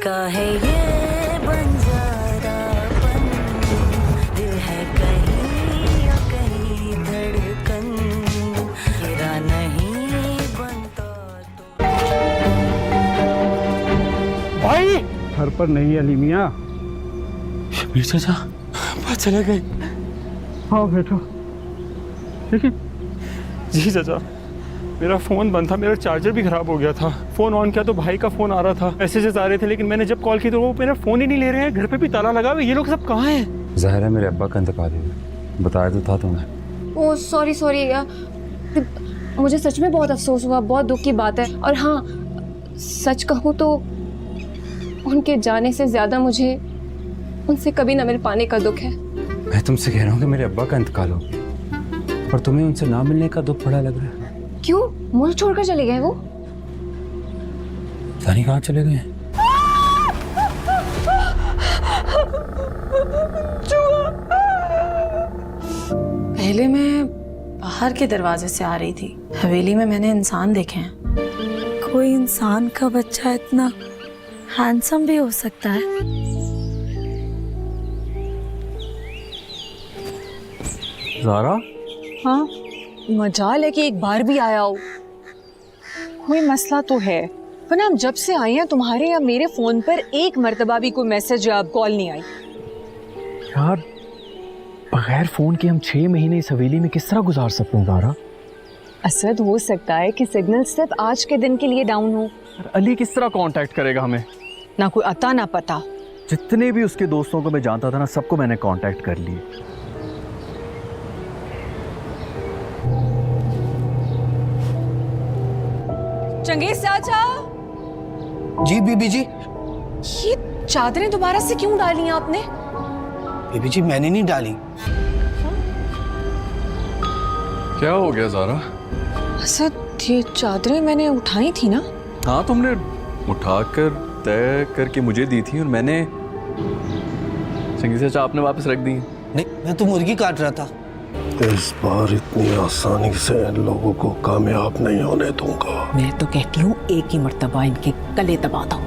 का है ये बंजारापन, दिल है कहीं या कहीं धड़कन, गिरा नहीं बनता तो। भाई घर पर नहीं अली मियाँ। शबीर चाचा बात चले गए। हाँ बैठो। लेकिन जी चाचा, मेरा फ़ोन बंद था, मेरा चार्जर भी ख़राब हो गया था। फ़ोन ऑन किया तो भाई का फ़ोन आ रहा था, मैसेजेस आ रहे थे, लेकिन मैंने जब कॉल की तो वो मेरा फ़ोन ही नहीं ले रहे हैं। घर पे भी ताला लगा हुआ है। ये लोग सब कहाँ हैं? ज़ाहिर है मेरे अब्बा का इंतकाल हुआ, बताया तो था तुम्हें। ओह सॉरी मुझे सच में बहुत अफसोस हुआ, बहुत दुख की बात है। और हाँ, सच कहूँ तो उनके जाने से ज़्यादा मुझे उनसे कभी न मिल पाने का दुख है। मैं तुमसे कह रहा हूँ कि मेरे अब्बा का इंतकाल हो, और तुम्हें उनसे ना मिलने का दुख बड़ा लग रहा है। क्यों, मुझे छोड़कर चले गए वो? पता नहीं कहाँ चले गए। पहले मैं बाहर के दरवाजे से आ रही थी, हवेली में मैंने इंसान देखे हैं। कोई इंसान का बच्चा इतना हैंडसम भी हो सकता है? ज़ारा, हाँ, मजाल है कि एक बार भी आया हो। कोई मसला तो है, वरना हम जब से आए हैं तुम्हारे या मेरे फोन पर एक मर्तबा भी कोई मैसेज या कॉल नहीं आई। यार बगैर फ़ोन के हम 6 महीने इस हवेली में किस तरह गुजार सकते हैं ज़ारा? असद, हो सकता है कि सिग्नल सिर्फ आज के दिन के लिए डाउन हो। अली किस तरह कांटेक्ट करेगा हमें? ना कोई अता ना पता। जितने भी उसके दोस्तों को मैं जानता था ना, सबको मैंने कांटेक्ट कर लिए। चंगेज चाचा। जी बीबी जी। ये चादरें दोबारा से क्यों डाली आपने? बीबी जी मैंने नहीं डाली। क्या हो गया ज़ारा? असद, ये चादरें मैंने उठाई थी ना? हाँ, तुमने उठाकर तय करके मुझे दी थी और मैंने संगी चाचा आपने वापस रख दी। नहीं, मैं तो मुर्गी काट रहा था। इस बार इतनी आसानी से इन लोगों को कामयाब नहीं होने दूंगा। मैं तो कहती हूँ एक ही मर्तबा इनके गले दबा दो,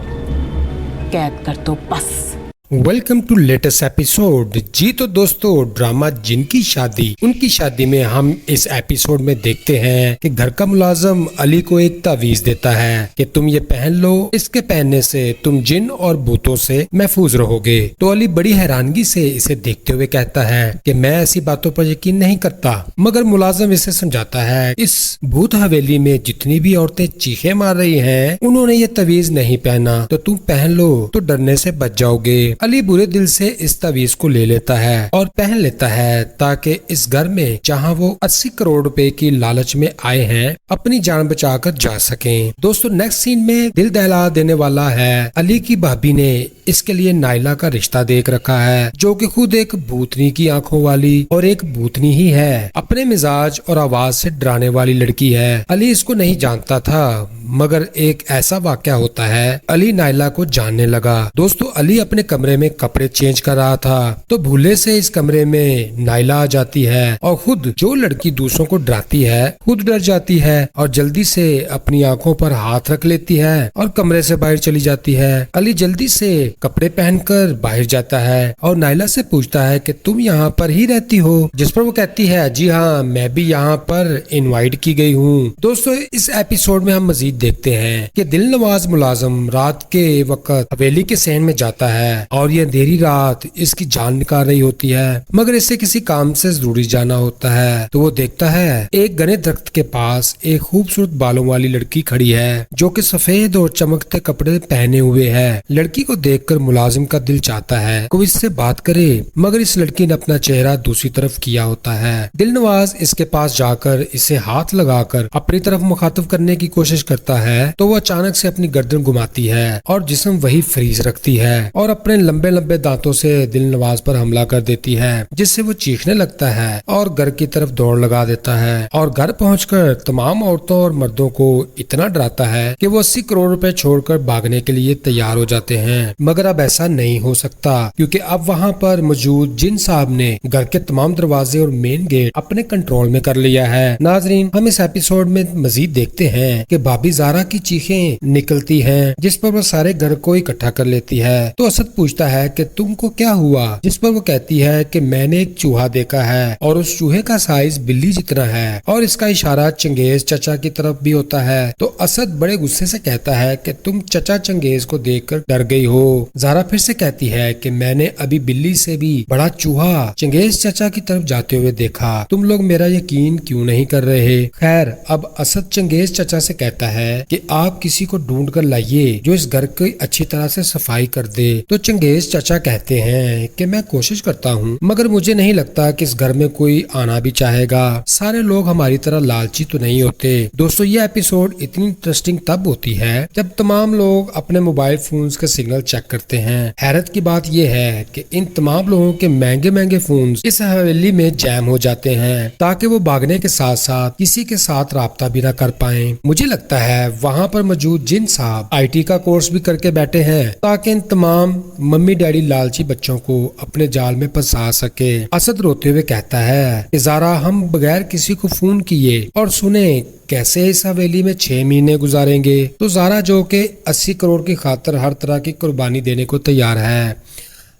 कैद कर दो बस। Welcome to latest episode. जी तो दोस्तों, ड्रामा जिनकी शादी उनकी शादी में हम इस एपिसोड में देखते हैं कि घर का मुलाजम अली को एक तावीज देता है कि तुम ये पहन लो, इसके पहनने से तुम जिन और भूतों से महफूज रहोगे। तो अली बड़ी हैरानगी से इसे देखते हुए कहता है कि मैं ऐसी बातों पर यकीन नहीं करता, मगर मुलाजम इसे समझाता है इस भूत हवेली में जितनी भी औरतें चीखे मार रही है उन्होंने ये तावीज नहीं पहना, तो तुम पहन लो तो डरने से बच जाओगे। अली बुरे दिल से इस तावीज को ले लेता है और पहन लेता है ताकि इस घर में जहां वो 80 करोड़ रुपए की लालच में आए हैं अपनी जान बचाकर जा सकें। दोस्तों नेक्स्ट सीन में दिल दहला देने वाला है। अली की भाभी ने इसके लिए नाइला का रिश्ता देख रखा है, जो कि खुद एक भूतनी की आंखों वाली और एक भूतनी ही है, अपने मिजाज और आवाज से डराने वाली लड़की है। अली इसको नहीं जानता था, मगर एक ऐसा वाकया होता है, अली नाइला को जानने लगा। दोस्तों अली अपने कमरे में कपड़े चेंज कर रहा था तो भूले से इस कमरे में नाइला आ जाती है और खुद जो लड़की दूसरों को डराती है खुद डर जाती है और जल्दी से अपनी आंखों पर हाथ रख लेती है और कमरे से बाहर चली जाती है। अली जल्दी से कपड़े पहनकर बाहर जाता है और नाइला से पूछता है कि तुम यहाँ पर ही रहती हो, जिस पर वो कहती है जी हाँ, मैं भी यहाँ पर इनवाइट की गई हूँ। दोस्तों इस एपिसोड में हम मजीद देखते हैं कि दिलनवाज मुलाजम रात के वक्त हवेली के सहन में जाता है और ये अंधेरी रात इसकी जान निकाल रही होती है, मगर इसे किसी काम से जरूरी जाना होता है। तो वो देखता है एक घने दरख्त के पास एक खूबसूरत बालों वाली लड़की खड़ी है जो कि सफेद और चमकते कपड़े पहने हुए है। लड़की को देखकर मुलाजिम का दिल चाहता है कोई इससे बात करे, मगर इस लड़की ने अपना चेहरा दूसरी तरफ किया होता है। दिलनवाज इसके पास जाकर इसे हाथ लगाकर अपनी तरफ मुखातिब करने की कोशिश करता है तो वो अचानक से अपनी गर्दन घुमाती है और जिस्म वही फ्रीज रखती है और अपने लंबे लंबे दांतों से दिलनवाज पर हमला कर देती है, जिससे वो चीखने लगता है और घर की तरफ दौड़ लगा देता है और घर पहुंचकर तमाम औरतों और मर्दों को इतना डराता है कि वो 80 करोड़ रुपए छोड़कर भागने के लिए तैयार हो जाते हैं। मगर अब ऐसा नहीं हो सकता, क्योंकि अब वहाँ पर मौजूद जिन साहब ने घर के तमाम दरवाजे और मेन गेट अपने कंट्रोल में कर लिया है। नाजरीन, हम इस एपिसोड में मजीद देखते हैं कि भाभी ज़ारा की चीखें निकलती हैं, जिस पर वो सारे घर को इकट्ठा कर लेती है। तो असद पूछता है कि तुमको क्या हुआ, जिस पर वो कहती है कि मैंने एक चूहा देखा है और उस चूहे का साइज बिल्ली जितना है और इसका इशारा चंगेज चचा की तरफ भी होता है। तो असद बड़े गुस्से से कहता है कि तुम चचा चंगेज को देखकर डर गई हो। ज़ारा फिर से कहती है कि मैंने अभी बिल्ली से भी बड़ा चूहा चंगेज चचा की तरफ जाते हुए देखा, तुम लोग मेरा यकीन क्यों नहीं कर रहे। खैर, अब असद चंगेज चचा से कहता है कि आप किसी को ढूंढ कर लाइए जो इस घर की अच्छी तरह से सफाई कर दे। तो चंगेज चचा कहते हैं कि मैं कोशिश करता हूँ, मगर मुझे नहीं लगता कि इस घर में कोई आना भी चाहेगा। सारे लोग हमारी तरह लालची तो नहीं होते। दोस्तों, ये एपिसोड इतनी इंटरेस्टिंग तब होती है जब तमाम लोग अपने मोबाइल फोन्स के सिग्नल चेक करते हैं। हैरत की बात यह है कि इन तमाम लोगों के महंगे महंगे फोन्स इस हवेली में जैम हो जाते हैं, ताकि वो भागने के साथ साथ किसी के साथ राब्ता भी ना कर पाए। मुझे लगता है वहाँ पर मौजूद जिन साहब IT का कोर्स भी करके बैठे हैं, ताकि इन तमाम मम्मी डैडी लालची बच्चों को अपने जाल में फंसा सके। असद रोते हुए कहता है कि ज़ारा, हम बगैर किसी को फोन किए और सुने कैसे इस हवेली में 6 महीने गुजारेंगे। तो ज़ारा, जो कि 80 करोड़ की खातिर हर तरह की कुर्बानी देने को तैयार है,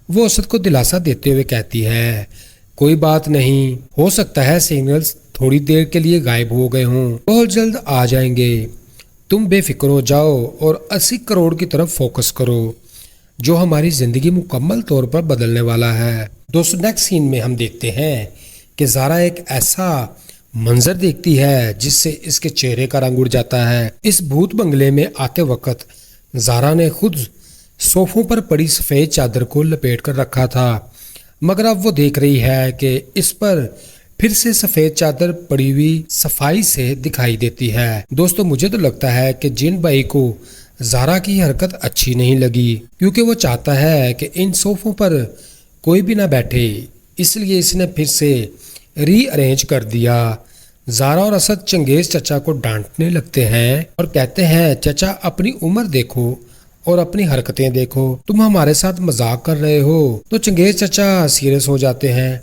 वो असद को दिलासा देते हुए कहती है कोई बात नहीं, हो सकता है सिग्नल्स थोड़ी देर के लिए गायब हो गए हों, बहुत जल्द आ जाएंगे। तुम बेफिक्र हो जाओ और 80 करोड़ की तरफ फोकस करो, जो हमारी जिंदगी मुकम्मल तौर पर बदलने वाला है। दोस्तों, नेक्स्ट सीन में हम देखते हैं कि ज़ारा एक ऐसा मंजर देखती है जिससे इसके चेहरे का रंग उड़ जाता है। इस भूत बंगले में आते वक्त ज़ारा ने खुद सोफों पर पड़ी सफ़ेद चादर को लपेट कर रखा था, मगर अब वो देख रही है कि इस पर फिर से सफ़ेद चादर पड़ी हुई सफाई से दिखाई देती है। दोस्तों, मुझे तो लगता है कि जिन भाई को ज़ारा की हरकत अच्छी नहीं लगी, क्योंकि वो चाहता है कि इन सोफों पर कोई भी ना बैठे, इसलिए इसने फिर से रीअरेंज कर दिया। ज़ारा और असद चंगेज चचा को डांटने लगते हैं और कहते हैं चचा, अपनी उम्र देखो और अपनी हरकतें देखो, तुम हमारे साथ मजाक कर रहे हो। तो चंगेज चचा सीरियस हो जाते हैं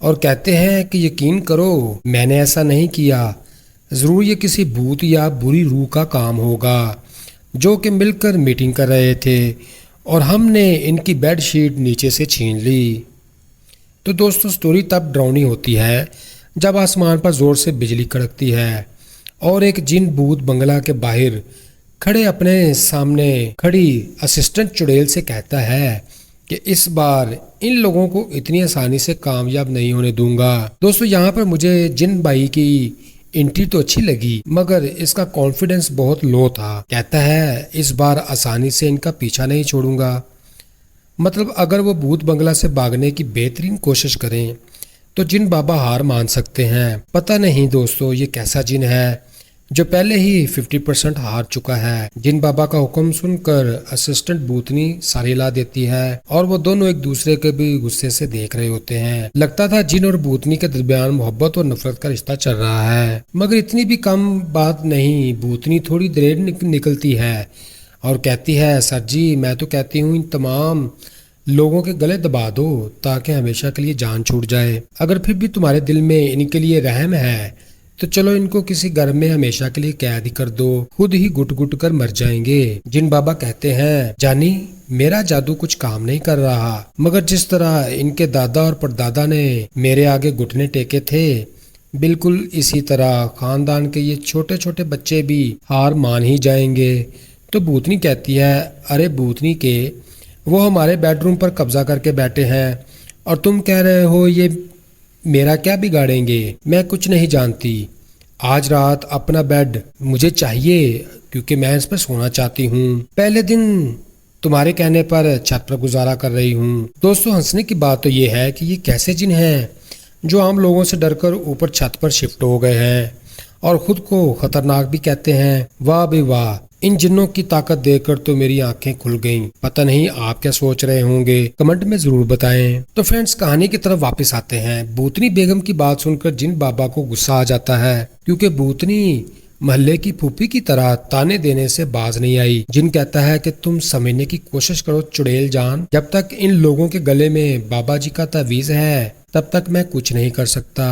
और कहते हैं कि यकीन करो, मैंने ऐसा नहीं किया, ज़रूर ये किसी भूत या बुरी रूह का काम होगा, जो कि मिलकर मीटिंग कर रहे थे और हमने इनकी बेड शीट नीचे से छीन ली। तो दोस्तों, स्टोरी तब डरावनी होती है जब आसमान पर ज़ोर से बिजली कड़कती है और एक जिन भूत बंगला के बाहर खड़े अपने सामने खड़ी असिस्टेंट चुड़ैल से कहता है कि इस बार इन लोगों को इतनी आसानी से कामयाब नहीं होने दूंगा। दोस्तों, यहाँ पर मुझे जिन भाई की एंट्री तो अच्छी लगी, मगर इसका कॉन्फिडेंस बहुत लो था। कहता है इस बार आसानी से इनका पीछा नहीं छोड़ूंगा। मतलब अगर वो भूत बंगला से भागने की बेहतरीन कोशिश करें तो जिन बाबा हार मान सकते हैं। पता नहीं दोस्तों, ये कैसा जिन है जो पहले ही 50% हार चुका है। जिन बाबा का हुक्म सुनकर असिस्टेंट भूतनी सारी ला देती है और वो दोनों एक दूसरे के भी गुस्से से देख रहे होते हैं। लगता था जिन और भूतनी के दरमियान मोहब्बत और नफरत का रिश्ता चल रहा है, मगर इतनी भी कम बात नहीं। भूतनी थोड़ी देर निकलती है और कहती है सर जी, मैं तो कहती हूँ इन तमाम लोगों के गले दबा दो ताकि हमेशा के लिए जान छूट जाए। अगर फिर भी तुम्हारे दिल में इनके लिए रहम है तो चलो इनको किसी घर में हमेशा के लिए कैद ही कर दो, खुद ही घुट घुट कर मर जाएंगे। जिन बाबा कहते हैं जानी, मेरा जादू कुछ काम नहीं कर रहा, मगर जिस तरह इनके दादा और परदादा ने मेरे आगे घुटने टेके थे, बिल्कुल इसी तरह खानदान के ये छोटे छोटे बच्चे भी हार मान ही जाएंगे। तो भूतनी कहती है अरे भूतनी के, वो हमारे बेडरूम पर कब्जा करके बैठे हैं और तुम कह रहे हो ये मेरा क्या बिगाड़ेंगे। मैं कुछ नहीं जानती, आज रात अपना बेड मुझे चाहिए क्योंकि मैं इस पर सोना चाहती हूँ। पहले दिन तुम्हारे कहने पर छत पर गुजारा कर रही हूँ। दोस्तों, हंसने की बात तो ये है कि ये कैसे जिन हैं जो आम लोगों से डरकर ऊपर छत पर शिफ्ट हो गए हैं और खुद को खतरनाक भी कहते हैं। वाह भाई वाह, इन जिन्नों की ताकत देखकर तो मेरी आंखें खुल गईं। पता नहीं आप क्या सोच रहे होंगे, कमेंट में जरूर बताएं। तो फ्रेंड्स, कहानी की तरफ वापस आते हैं। भूतनी बेगम की बात सुनकर जिन बाबा को गुस्सा आ जाता है, क्योंकि भूतनी महल्ले की फूफी की तरह ताने देने से बाज नहीं आई। जिन कहता है कि तुम समझने की कोशिश करो चुड़ैल जान, जब तक इन लोगों के गले में बाबा जी का तावीज है तब तक मैं कुछ नहीं कर सकता।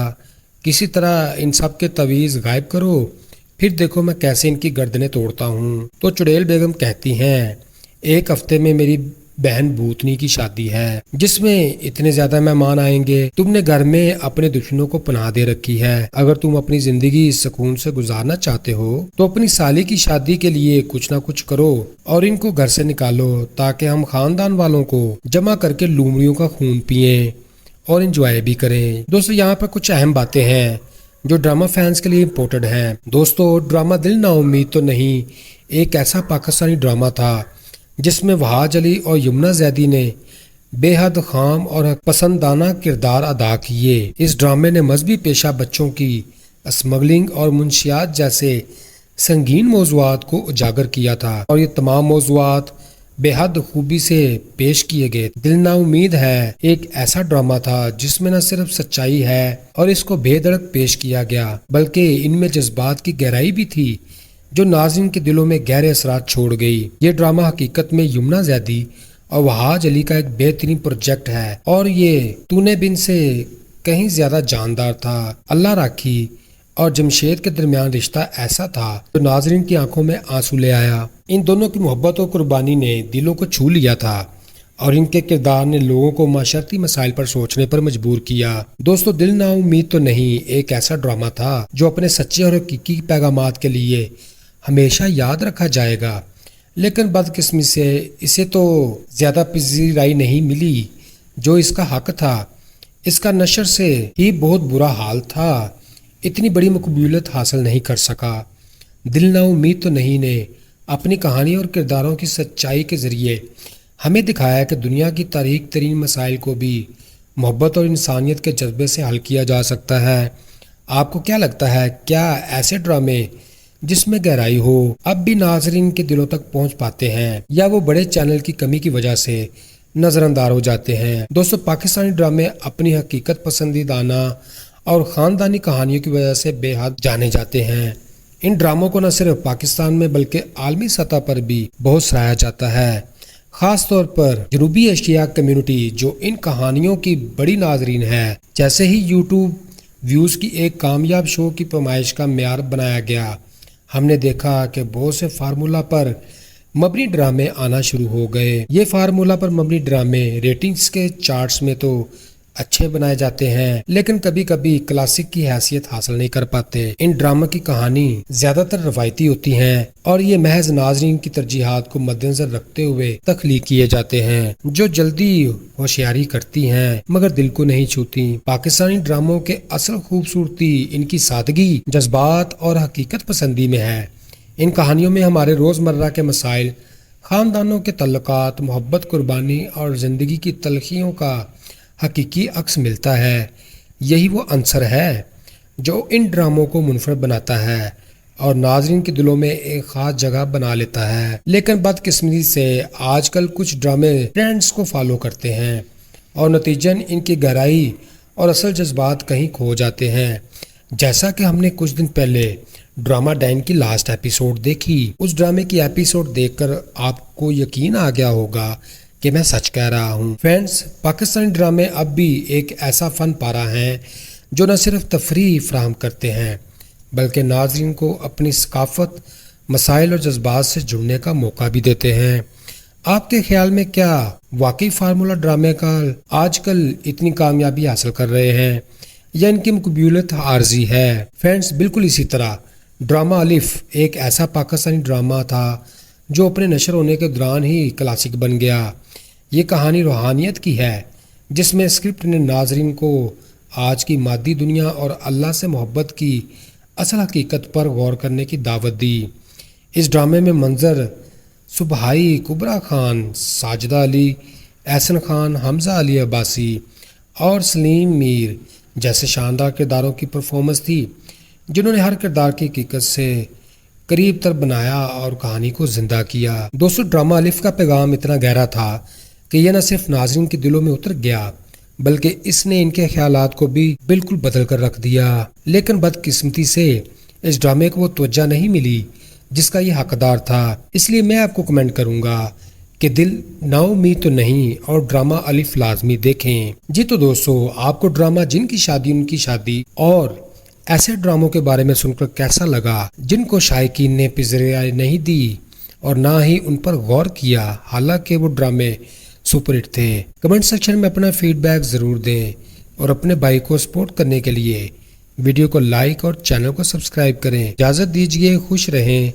किसी तरह इन सब के तावीज गायब करो, फिर देखो मैं कैसे इनकी गर्दनें तोड़ता हूँ। तो चुड़ैल बेगम कहती हैं, एक हफ्ते में मेरी बहन भूतनी की शादी है, जिसमें इतने ज्यादा मेहमान आएंगे। तुमने घर में अपने दुश्मनों को पनाह दे रखी है। अगर तुम अपनी जिंदगी सुकून से गुजारना चाहते हो तो अपनी साली की शादी के लिए कुछ ना कुछ करो और इनको घर से निकालो, ताकि हम खानदान वालों को जमा करके लूमड़ियों का खून पिए और एंजॉय भी करें। दोस्तों, यहाँ पर कुछ अहम बातें हैं जो ड्रामा फैंस के लिए इम्पोर्टेंट हैं। दोस्तों, ड्रामा दिल ना उम्मीद तो नहीं एक ऐसा पाकिस्तानी ड्रामा था जिसमें वहाज अली और यमुना जैदी ने बेहद खाम और पसंदाना किरदार अदा किए। इस ड्रामे ने मजहबी पेशा बच्चों की स्मगलिंग और मुंशियात जैसे संगीन मौज़ूआत को उजागर किया था और ये तमाम मौज़ूआत बेहद खूबी से पेश किए गए। दिल ना उम्मीद है एक ऐसा ड्रामा था जिसमें न सिर्फ सच्चाई है और इसको बेधड़क पेश किया गया, बल्कि इनमें जज्बात की गहराई भी थी जो नाज़रीन के दिलों में गहरे असरात छोड़ गई। ये ड्रामा हकीकत में यमुना जैदी और वहाज अली का एक बेहतरीन प्रोजेक्ट है और ये तूने बिन से कहीं ज्यादा जानदार था। अल्लाह राखी और जमशेद के दरमियान रिश्ता ऐसा था जो नाजरीन की आंखों में आंसू ले आया। इन दोनों की मोहब्बत और कुर्बानी ने दिलों को छू लिया था और इनके किरदार ने लोगों को माशरती मसाइल पर सोचने पर मजबूर किया। दोस्तों, दिल ना उम्मीद तो नहीं एक ऐसा ड्रामा था जो अपने सच्चे और हकीकी पैगामात के लिए हमेशा याद रखा जाएगा, लेकिन बदकिस्मती से इसे तो ज्यादा पजीराई नहीं मिली जो इसका हक था। इसका नशर से ही बहुत बुरा हाल था, इतनी बड़ी मकबूलियत हासिल नहीं कर सका। दिल ना उम्मीद तो नहीं ने अपनी कहानी और किरदारों की सच्चाई के जरिए हमें दिखाया कि दुनिया की तारीख तरीन मसाइल को भी मोहब्बत और इंसानियत के जज्बे से हल किया जा सकता है। आपको क्या लगता है, क्या ऐसे ड्रामे जिसमें गहराई हो अब भी नाजरीन के दिलों तक पहुंच पाते हैं, या वो बड़े चैनल की कमी की वजह से नजरअंदाज हो जाते हैं? दोस्तों, पाकिस्तानी ड्रामे अपनी हकीकत पसंदीदाना और खानदानी कहानियों की वजह से बेहद जाने जाते हैं। इन ड्रामों को न सिर्फ पाकिस्तान में बल्कि आलमी सतह पर भी बहुत सराहा जाता है, खास तौर पर जनूबी एशिया कम्युनिटी जो इन कहानियों की बड़ी नाजरीन है। जैसे ही यूट्यूब व्यूज की एक कामयाब शो की पैमाइश का मेयार बनाया गया, हमने देखा कि बहुत से फार्मूला पर मबनी ड्रामे आना शुरू हो गए। ये फार्मूला पर मबनी ड्रामे रेटिंग्स के चार्ट्स में तो अच्छे बनाए जाते हैं, लेकिन कभी कभी क्लासिक की हैसियत हासिल नहीं कर पाते। इन ड्रामा की कहानी ज्यादातर रवायती होती हैं और ये महज नाजरीन की तरजीहात को मद्देनजर रखते हुए तख्लीक किए जाते हैं, जो जल्दी होशियारी करती हैं मगर दिल को नहीं छूती। पाकिस्तानी ड्रामों के असल खूबसूरती इनकी सादगी, जज्बात और हकीकत पसंदी में है। इन कहानियों में हमारे रोजमर्रा के मसाइल, खानदानों के तल्लुकात, मोहब्बत, कुर्बानी और जिंदगी की तलखियों का हकीकी अक्स मिलता है। यही वो अंसर है जो इन ड्रामों को मुनफरद बनाता है और नाजरीन के दिलों में एक खास जगह बना लेता है। लेकिन बदकिस्मती से आजकल कुछ ड्रामे ट्रेंड्स को फॉलो करते हैं और नतीजन इनकी गहराई और असल जज्बात कहीं खो जाते हैं। जैसा कि हमने कुछ दिन पहले ड्रामा डैन की लास्ट एपिसोड देखी। उस ड्रामे की एपिसोड देखकर आपको यकीन आ गया होगा कि मैं सच कह रहा हूँ। फ्रेंड्स, पाकिस्तानी ड्रामे अब भी एक ऐसा फन पारा हैं जो न सिर्फ तफरीह फराहम करते हैं बल्कि नाजरीन को अपनी सकाफत, मसाइल और जज्बात से जुड़ने का मौका भी देते हैं। आपके ख्याल में क्या वाकई फार्मूला ड्रामे का आजकल इतनी कामयाबी हासिल कर रहे हैं या इनकी मकबूलियत आर्जी है? फ्रेंड्स, बिल्कुल इसी तरह ड्रामा अलिफ एक ऐसा पाकिस्तानी ड्रामा था जो अपने नशर होने के दौरान ही क्लासिक बन गया। ये कहानी रूहानियत की है जिसमें स्क्रिप्ट ने नाजरीन को आज की मादी दुनिया और अल्लाह से मोहब्बत की असल हकीकत पर गौर करने की दावत दी। इस ड्रामे में मंजर सुबहाई, कुबरा खान, साजिदा अली, एहसन खान, हमजा अली अब्बासी और सलीम मीर जैसे शानदार किरदारों की परफॉर्मेंस थी, जिन्होंने हर किरदार की हकीकत से करीब तक बनाया और कहानी को जिंदा किया। दोस्तों ड्रामा अलिफ का पैगाम इतना गहरा था कि यह न सिर्फ नाज़रीन के दिलों में उतर गया बल्कि इसने इनके ख्यालात को भी बिल्कुल बदल कर रख दिया। लेकिन बदकिस्मती से इस ड्रामे को वो तवज्जो नहीं मिली जिसका ये हकदार था। इसलिए मैं आपको कमेंट करूंगा कि दिल नाउम्मीद तो नहीं और ड्रामा अलिफ लाजमी देखें। जी तो दोस्तों आपको ड्रामा जिनकी शादी उनकी शादी और ऐसे ड्रामों के बारे में सुनकर कैसा लगा जिनको शायकीन ने पिज़राई नहीं दी और ना ही उन पर गौर किया, हालांकि वो ड्रामे सुपरहिट थे। कमेंट सेक्शन में अपना फीडबैक ज़रूर दें और अपने भाई को सपोर्ट करने के लिए वीडियो को लाइक और चैनल को सब्सक्राइब करें। इजाज़त दीजिए, खुश रहें,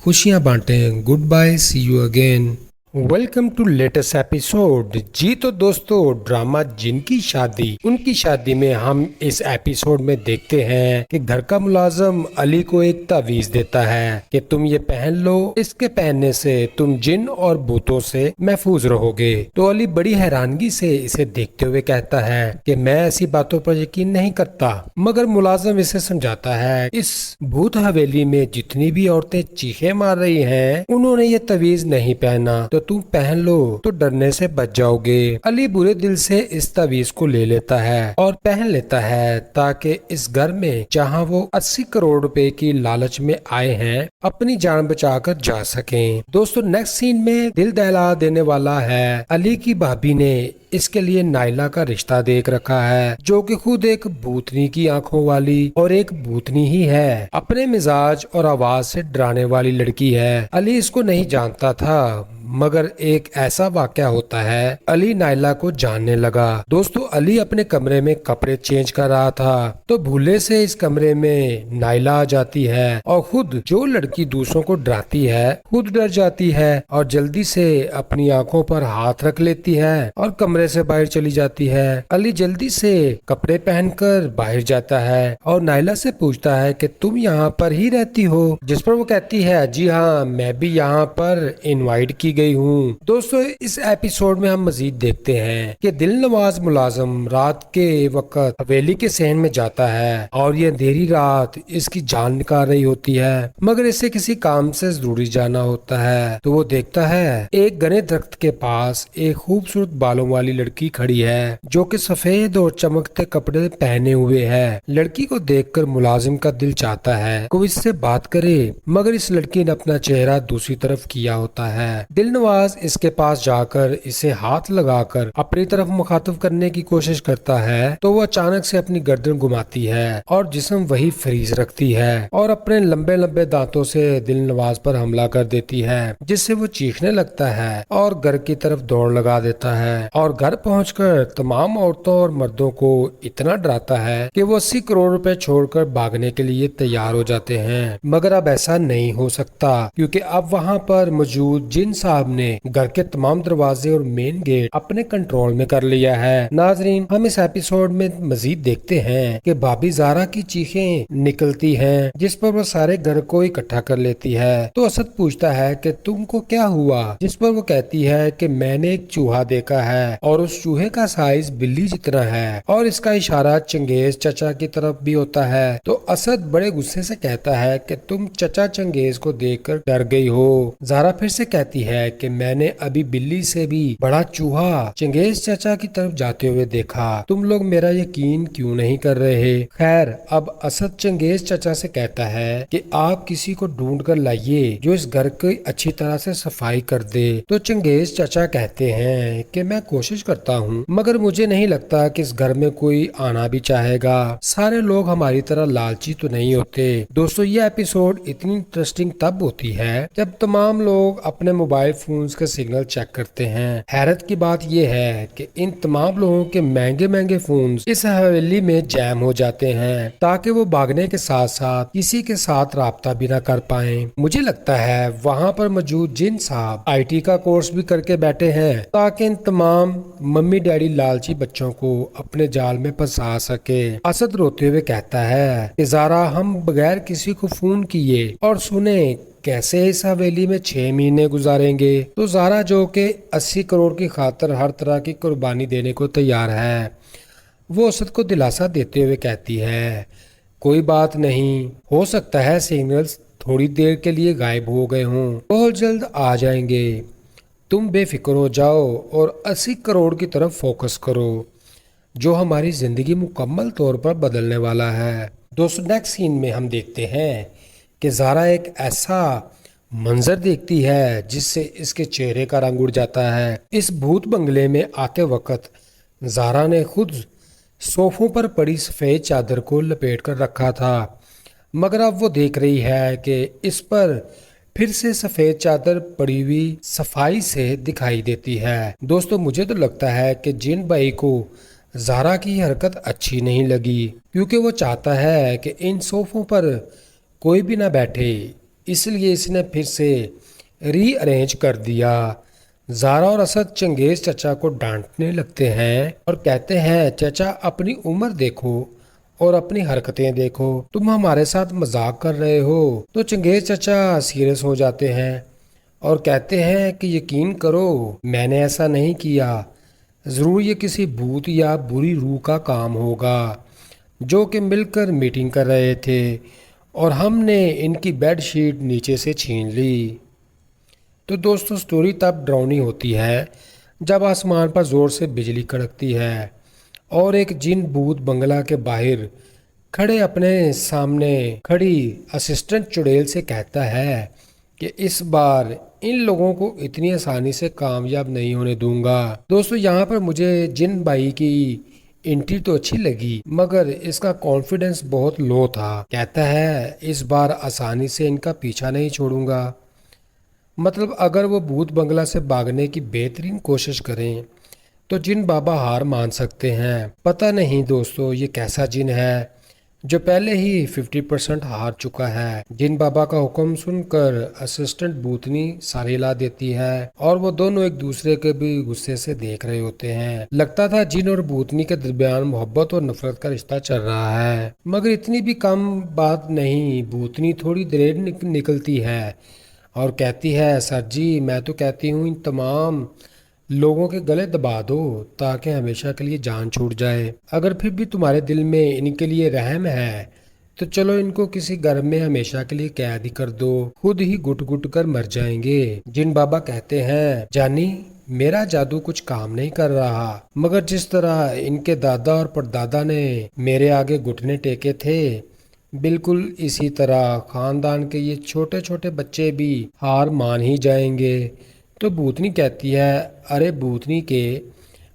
खुशियाँ बांटें। Goodbye, see you again. Welcome to latest episode. जी तो दोस्तों ड्रामा जिनकी शादी उनकी शादी में हम इस एपिसोड में देखते हैं कि घर का मुलाजिम अली को एक तावीज देता है कि तुम ये पहन लो, इसके पहनने से तुम जिन और भूतों से महफूज रहोगे। तो अली बड़ी हैरानगी से इसे देखते हुए कहता है कि मैं ऐसी बातों पर यकीन नहीं करता, मगर मुलाजिम इसे समझाता है इस भूत हवेली में जितनी भी औरतें चीखें मार रही हैं उन्होंने ये तावीज नहीं पहना, तो तुम पहन लो तो डरने से बच जाओगे। अली बुरे दिल से इस तावीज को ले लेता है और पहन लेता है ताकि इस घर में जहां वो 80 करोड़ रुपए की लालच में आए हैं अपनी जान बचाकर जा सकें। दोस्तों नेक्स्ट सीन में दिल दहला देने वाला है। अली की भाभी ने इसके लिए नाइला का रिश्ता देख रखा है जो कि खुद एक भूतनी की आंखों वाली और एक भूतनी ही है, अपने मिजाज और आवाज से डराने वाली लड़की है। अली इसको नहीं जानता था मगर एक ऐसा वाकया होता है, अली नाइला को जानने लगा। दोस्तों अली अपने कमरे में कपड़े चेंज कर रहा था तो भूले से इस कमरे में नाइला आ जाती है और खुद जो लड़की दूसरों को डराती है खुद डर जाती है और जल्दी से अपनी आंखों पर हाथ रख लेती है और कमरे से बाहर चली जाती है। अली जल्दी से कपड़े पहनकर बाहर जाता है और नाइला से पूछता है कि तुम यहाँ पर ही रहती हो, जिस पर वो कहती है जी हाँ मैं भी यहाँ पर इनवाइट की गई हूँ। दोस्तों इस एपिसोड में हम मजीद देखते हैं कि दिलनवाज मुलाजिम रात के वक्त हवेली के सहन में जाता है और ये अंधेरी रात इसकी जान निकाल रही होती है मगर इसे किसी काम से जरूरी जाना होता है। तो वो देखता है एक घने दरख्त के पास एक खूबसूरत बालों वाली लड़की खड़ी है जो कि सफेद और चमकते कपड़े पहने हुए है। लड़की को देखकर मुलाजिम का दिल चाहता है कोई इससे बात करे मगर इस लड़की ने अपना चेहरा दूसरी तरफ किया होता है। दिलनवाज इसके पास जाकर इसे हाथ लगाकर अपनी तरफ मुखातब करने की कोशिश करता है तो वो अचानक से अपनी गर्दन घुमाती है और जिस्म वही फ्रीज रखती है और अपने लंबे लंबे दांतों से दिलनवाज पर हमला कर देती है जिससे वो चीखने लगता है और घर की तरफ दौड़ लगा देता है और घर पहुंचकर तमाम औरतों और मर्दों को इतना डराता है कि वो 80 करोड़ रुपए छोड़कर भागने के लिए तैयार हो जाते हैं। मगर अब ऐसा नहीं हो सकता क्योंकि अब वहाँ पर मौजूद जिन साहब ने घर के तमाम दरवाजे और मेन गेट अपने कंट्रोल में कर लिया है। नाजरीन हम इस एपिसोड में मजीद देखते हैं कि भाभी ज़ारा की चीखें निकलती हैं जिस पर वो सारे घर को इकट्ठा कर लेती है। तो असद पूछता है कि तुमको क्या हुआ, जिस पर वो कहती है कि मैंने एक चूहा देखा है और उस चूहे का साइज बिल्ली जितना है और इसका इशारा चंगेज चचा की तरफ भी होता है। तो असद बड़े गुस्से से कहता है कि तुम चचा चंगेज को देखकर डर गई हो। ज़ारा फिर से कहती है कि मैंने अभी बिल्ली से भी बड़ा चूहा चंगेज चाचा की तरफ जाते हुए देखा, तुम लोग मेरा यकीन क्यों नहीं कर रहे। खैर अब असद चंगेज चाचा से कहता है कि आप किसी को ढूंढ कर लाइए जो इस घर की अच्छी तरह से सफाई कर दे। तो चंगेज चाचा कहते हैं कि मैं कोशिश करता हूँ मगर मुझे नहीं लगता कि इस घर में कोई आना भी चाहेगा, सारे लोग हमारी तरह लालची तो नहीं होते। दोस्तों ये एपिसोड इतनी इंटरेस्टिंग तब होती है जब तमाम लोग अपने मोबाइल फोन्स के सिग्नल चेक करते हैं। हैरत की बात यह है कि इन तमाम लोगों के महंगे महंगे फोन्स इस हवेली में जैम हो जाते हैं ताकि वो भागने के साथ साथ किसी के साथ राब्ता भी ना कर पाए। मुझे लगता है वहाँ पर मौजूद जिन साहब IT का कोर्स भी करके बैठे हैं ताकि इन तमाम मम्मी डैडी लालची बच्चों को अपने जाल में फंसा सके। असद रोते हुए कहता है कि ज़ारा हम बगैर किसी को फोन किए और सुने कैसे इस हवेली में 6 महीने गुजारेंगे। तो ज़ारा जो कि 80 करोड़ की खातिर हर तरह की कुर्बानी देने को तैयार है वो असद को दिलासा देते हुए कहती है कोई बात नहीं, हो सकता है सिग्नल्स थोड़ी देर के लिए गायब हो गए हों, बहुत जल्द आ जाएंगे। तुम बेफिक्र हो जाओ और 80 करोड़ की तरफ फोकस करो, जो हमारी जिंदगी मुकम्मल तौर पर बदलने वाला है। दोस्तों नेक्स्ट सीन में हम देखते हैं कि ज़ारा एक ऐसा मंजर देखती है जिससे इसके चेहरे का रंग उड़ जाता है। इस भूत बंगले में आते वक्त ज़ारा ने खुद सोफों पर पड़ी सफ़ेद चादर को लपेट कर रखा था, मगर अब वो देख रही है कि इस पर फिर से सफ़ेद चादर पड़ी हुई सफाई से दिखाई देती है। दोस्तों मुझे तो लगता है कि जिन भाई को ज़ारा की हरकत अच्छी नहीं लगी, क्योंकि वो चाहता है कि इन सोफों पर कोई भी ना बैठे, इसलिए इसने फिर से रीअरेंज कर दिया। ज़ारा और असद चंगेज़ चचा को डांटने लगते हैं और कहते हैं, चचा अपनी उम्र देखो और अपनी हरकतें देखो, तुम हमारे साथ मजाक कर रहे हो। तो चंगेज़ चचा सीरियस हो जाते हैं और कहते हैं कि यकीन करो मैंने ऐसा नहीं किया, ज़रूर ये किसी भूत या बुरी रूह का काम होगा जो कि मिलकर मीटिंग कर रहे थे और हमने इनकी बेड शीट नीचे से छीन ली। तो दोस्तों स्टोरी तब डरावनी होती है जब आसमान पर ज़ोर से बिजली कड़कती है और एक जिन भूत बंगला के बाहर खड़े अपने सामने खड़ी असिस्टेंट चुड़ैल से कहता है कि इस बार इन लोगों को इतनी आसानी से कामयाब नहीं होने दूंगा। दोस्तों यहाँ पर मुझे जिन भाई की एंट्री तो अच्छी लगी, मगर इसका कॉन्फिडेंस बहुत लो था। कहता है इस बार आसानी से इनका पीछा नहीं छोड़ूंगा। मतलब अगर वो भूत बंगला से भागने की बेहतरीन कोशिश करें तो जिन बाबा हार मान सकते हैं। पता नहीं दोस्तों ये कैसा जिन है जो पहले ही 50% हार चुका है। जिन बाबा का हुक्म सुनकर असिस्टेंट भूतनी सारी ला देती है और वो दोनों एक दूसरे के भी गुस्से से देख रहे होते हैं। लगता था जिन और भूतनी के दरमियान मोहब्बत और नफरत का रिश्ता चल रहा है, मगर इतनी भी कम बात नहीं। भूतनी थोड़ी देर निकलती है और कहती है, सर जी मैं तो कहती हूँ इन तमाम लोगों के गले दबा दो ताकि हमेशा के लिए जान छूट जाए। अगर फिर भी तुम्हारे दिल में इनके लिए रहम है तो चलो इनको किसी घर में हमेशा के लिए कैद ही कर दो, खुद ही घुट घुट कर मर जाएंगे। जिन बाबा कहते हैं, जानी मेरा जादू कुछ काम नहीं कर रहा, मगर जिस तरह इनके दादा और परदादा ने मेरे आगे घुटने टेके थे, बिल्कुल इसी तरह खानदान के ये छोटे छोटे बच्चे भी हार मान ही जाएंगे। तो भूतनी कहती है, अरे भूतनी के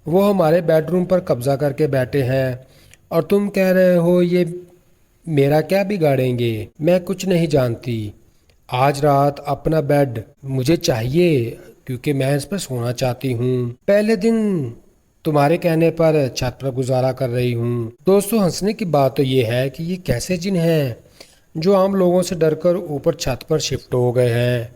वो हमारे बेडरूम पर कब्जा करके बैठे हैं और तुम कह रहे हो ये मेरा क्या बिगाड़ेंगे। मैं कुछ नहीं जानती, आज रात अपना बेड मुझे चाहिए क्योंकि मैं इस पर सोना चाहती हूँ। पहले दिन तुम्हारे कहने पर छत पर गुजारा कर रही हूँ। दोस्तों हंसने की बात तो ये है कि ये कैसे जिन हैं जो आम लोगों से डरकर ऊपर छत पर शिफ्ट हो गए हैं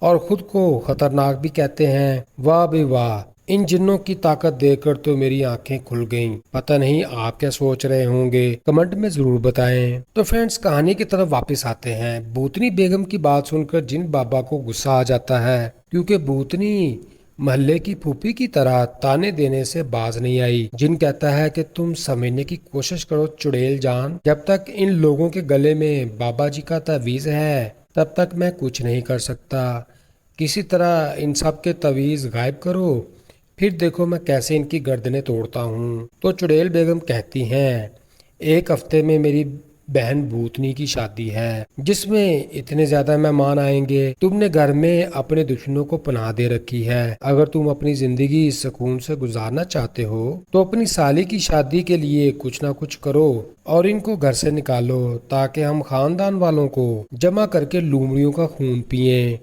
और खुद को खतरनाक भी कहते हैं। वाह बे वाह, इन जिन्नों की ताकत देखकर तो मेरी आंखें खुल गईं। पता नहीं आप क्या सोच रहे होंगे, कमेंट में जरूर बताएं। तो फ्रेंड्स कहानी की तरफ वापस आते हैं। भूतनी बेगम की बात सुनकर जिन बाबा को गुस्सा आ जाता है, क्योंकि भूतनी महल्ले की फूफी की तरह ताने देने से बाज नहीं आई। जिन कहता है कि तुम समझने की कोशिश करो चुड़ैल जान, जब तक इन लोगों के गले में बाबा जी का तावीज़ है तब तक मैं कुछ नहीं कर सकता। किसी तरह इन सब के तावीज़ गायब करो, फिर देखो मैं कैसे इनकी गर्दनें तोड़ता हूँ। तो चुड़ैल बेगम कहती हैं, एक हफ्ते में मेरी बहन भूतनी की शादी है जिसमें इतने ज्यादा मेहमान आएंगे। तुमने घर में अपने दुश्मनों को पनाह दे रखी है। अगर तुम अपनी जिंदगी सुकून से गुजारना चाहते हो तो अपनी साली की शादी के लिए कुछ ना कुछ करो और इनको घर से निकालो ताकि हम खानदान वालों को जमा करके लूमड़ियों का खून पिए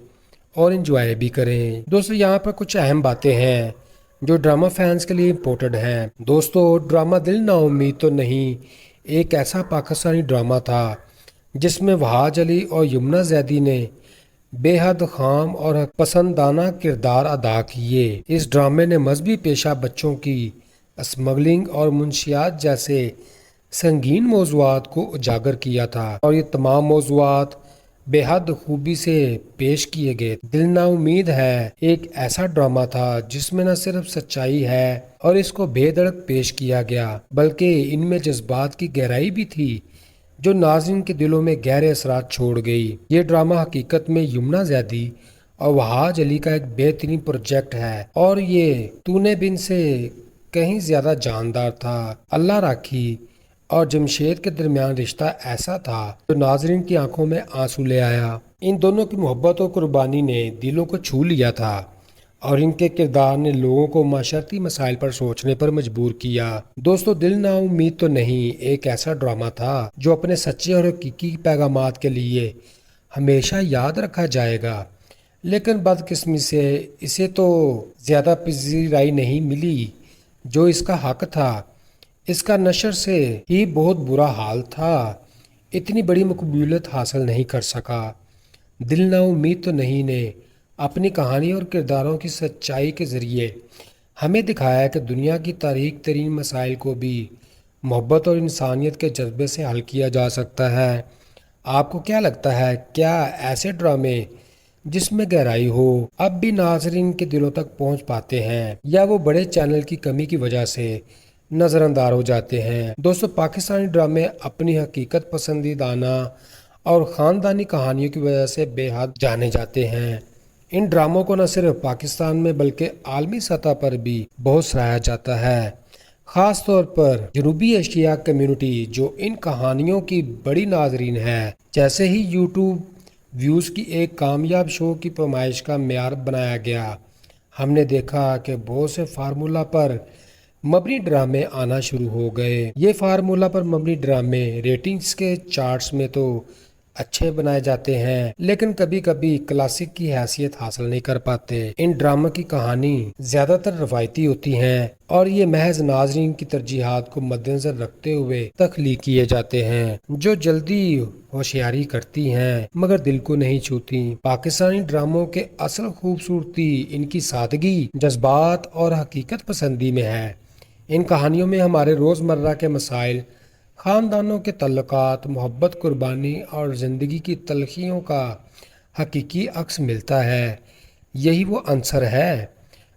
और एंजॉय भी करें। दोस्तों यहाँ पर कुछ अहम बातें हैं जो ड्रामा फैंस के लिए इम्पोर्टेंट हैं। दोस्तों ड्रामा दिल ना उम्मीद तो नहीं एक ऐसा पाकिस्तानी ड्रामा था जिसमें वहाज अली और यमुना जैदी ने बेहद खाम और पसंदाना किरदार अदा किए। इस ड्रामे ने मजहबी पेशा बच्चों की स्मगलिंग और मुंशियात जैसे संगीन मौज़ूआत को उजागर किया था और ये तमाम मौज़ूआत बेहद खूबी से पेश किए गए। दिल ना उम्मीद है एक ऐसा ड्रामा था जिसमें न सिर्फ सच्चाई है और इसको बेधड़क पेश किया गया, बल्कि इनमें जज्बात की गहराई भी थी जो नाज़रीन के दिलों में गहरे असरात छोड़ गई। ये ड्रामा हकीकत में यमुना ज़ैदी और वहाज अली का एक बेहतरीन प्रोजेक्ट है और ये तूने बिन से कहीं ज़्यादा जानदार था। अल्लाह राखी और जमशेद के दरमियान रिश्ता ऐसा था जो नाज़रीन की आंखों में आंसू ले आया। इन दोनों की मोहब्बत और कुर्बानी ने दिलों को छू लिया था और इनके किरदार ने लोगों को माशरती मसाइल पर सोचने पर मजबूर किया। दोस्तों, दिल ना उम्मीद तो नहीं एक ऐसा ड्रामा था जो अपने सच्चे और हकीकी पैगामात के लिए हमेशा याद रखा जाएगा, लेकिन बदकिस्मती से इसे तो ज़्यादा पजीराई नहीं मिली जो इसका हक था। इसका नशर से ही बहुत बुरा हाल था, इतनी बड़ी मकबूलियत हासिल नहीं कर सका। दिल ना उम्मीद तो नहीं ने अपनी कहानी और किरदारों की सच्चाई के ज़रिए हमें दिखाया कि दुनिया की तारीख तरीन मसाइल को भी मोहब्बत और इंसानियत के जज्बे से हल किया जा सकता है। आपको क्या लगता है, क्या ऐसे ड्रामे जिसमें गहराई हो अब भी नाज़रीन के दिलों तक पहुंच पाते हैं या वो बड़े चैनल की कमी की वजह से नज़रअंदाज हो जाते हैं? दोस्तों, पाकिस्तानी ड्रामे अपनी हकीकत पसंदीदाना और ख़ानदानी कहानियों की वजह से बेहद जाने जाते हैं। इन ड्रामों को न सिर्फ पाकिस्तान में बल्कि आलमी सतह पर भी बहुत सराहा जाता है, ख़ास तौर पर जनूबी एशिया कम्युनिटी जो इन कहानियों की बड़ी नाज़रीन है। जैसे ही यूट्यूब व्यूज़ की एक कामयाब शो की पैमाइश का मेयार बनाया गया, हमने देखा कि बहुत से फार्मूला पर मबनी ड्रामे आना शुरू हो गए। ये फार्मूला पर मबनी ड्रामे रेटिंग्स के चार्ट्स में तो अच्छे बनाए जाते हैं, लेकिन कभी कभी क्लासिक की हैसियत हासिल नहीं कर पाते। इन ड्रामा की कहानी ज्यादातर रवायती होती हैं और ये महज नाज़रीन की तरजीहात को मद्देनजर रखते हुए तख्लीक किए जाते हैं, जो जल्दी होशियारी करती हैं मगर दिल को नहीं छूती। पाकिस्तानी ड्रामों के असल खूबसूरती इनकी सादगी, जज्बात और हकीकत पसंदी में है। इन कहानियों में हमारे रोज़मर्रा के मसाइल, ख़ानदानों के तल्लुकात, मोहब्बत, कुर्बानी और ज़िंदगी की तलखियों का हकीकी अक्स मिलता है। यही वो अंसर है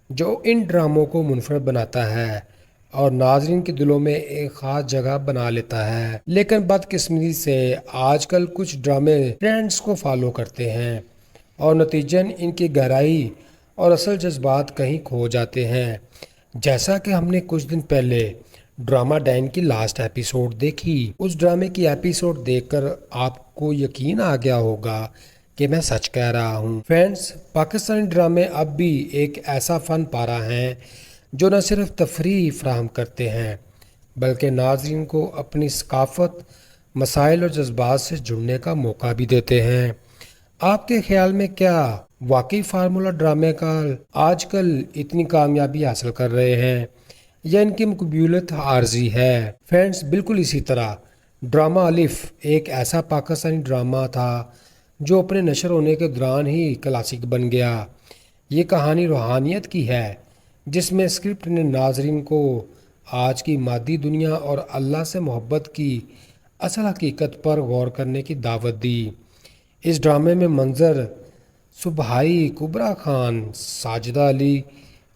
जो इन ड्रामों को मुनफरद बनाता है और नाज़रीन के दिलों में एक ख़ास जगह बना लेता है। लेकिन बदकिस्मती से आजकल कुछ ड्रामे ट्रेंड्स को फॉलो करते हैं और नतीजन इनकी गहराई और असल जज्बात कहीं खो जाते हैं। जैसा कि हमने कुछ दिन पहले ड्रामा डैन की लास्ट एपिसोड देखी, उस ड्रामे की एपिसोड देखकर आपको यकीन आ गया होगा कि मैं सच कह रहा हूँ। फ्रेंड्स, पाकिस्तानी ड्रामे अब भी एक ऐसा फ़न पारा हैं जो न सिर्फ तफरीह फराहम करते हैं बल्कि नाज़रीन को अपनी सकाफ़त, मसाइल और जज्बात से जुड़ने का मौका भी देते हैं। आपके ख्याल में क्या वाकई फार्मूला ड्रामे का आजकल इतनी कामयाबी हासिल कर रहे हैं या इनकी मकबूलियत आर्जी है? फ्रेंड्स, बिल्कुल इसी तरह ड्रामा अलिफ एक ऐसा पाकिस्तानी ड्रामा था जो अपने नशर होने के दौरान ही क्लासिक बन गया। ये कहानी रूहानियत की है जिसमें स्क्रिप्ट ने नाज़रीन को आज की मादी दुनिया और अल्लाह से मोहब्बत की असल हकीकत पर गौर करने की दावत दी। इस ड्रामे में मंजर सुबहाई, कुबरा खान, साजिदा अली,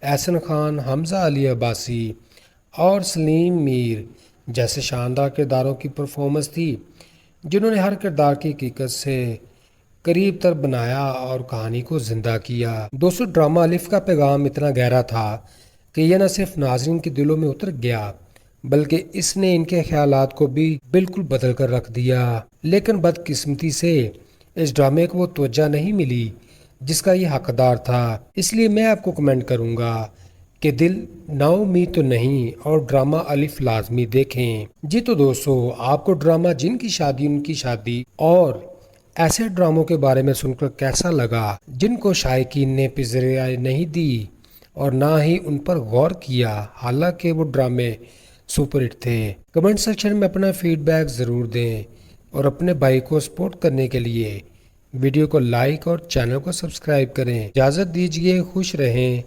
एहसन खान, हमजा अली अब्बासी और सलीम मीर जैसे शानदार किरदारों की परफॉर्मेंस थी जिन्होंने हर किरदार की हकीकत से करीब तर बनाया और कहानी को ज़िंदा किया। दोस्तों, ड्रामा अलिफ का पैगाम इतना गहरा था कि यह न सिर्फ नाज़रीन के दिलों में उतर गया बल्कि इसने इनके ख्यालात को भी बिल्कुल बदल कर रख दिया। लेकिन बदकिस्मती से इस ड्रामे को वो तवज्जो नहीं मिली जिसका ये हकदार था। इसलिए मैं आपको कमेंट करूंगा कि दिल ना उम्मीद तो नहीं और ड्रामा अलिफ लाजमी देखें। जी तो दोस्तों, आपको ड्रामा जिनकी शादी उनकी शादी और ऐसे ड्रामों के बारे में सुनकर कैसा लगा जिनको शायकीन ने पिज़राई नहीं दी और ना ही उन पर गौर किया, हालांकि वो ड्रामे सुपरहिट थे? कमेंट सेक्शन में अपना फीडबैक ज़रूर दें और अपने भाई को सपोर्ट करने के लिए वीडियो को लाइक और चैनल को सब्सक्राइब करें। इजाज़त दीजिए, खुश रहें,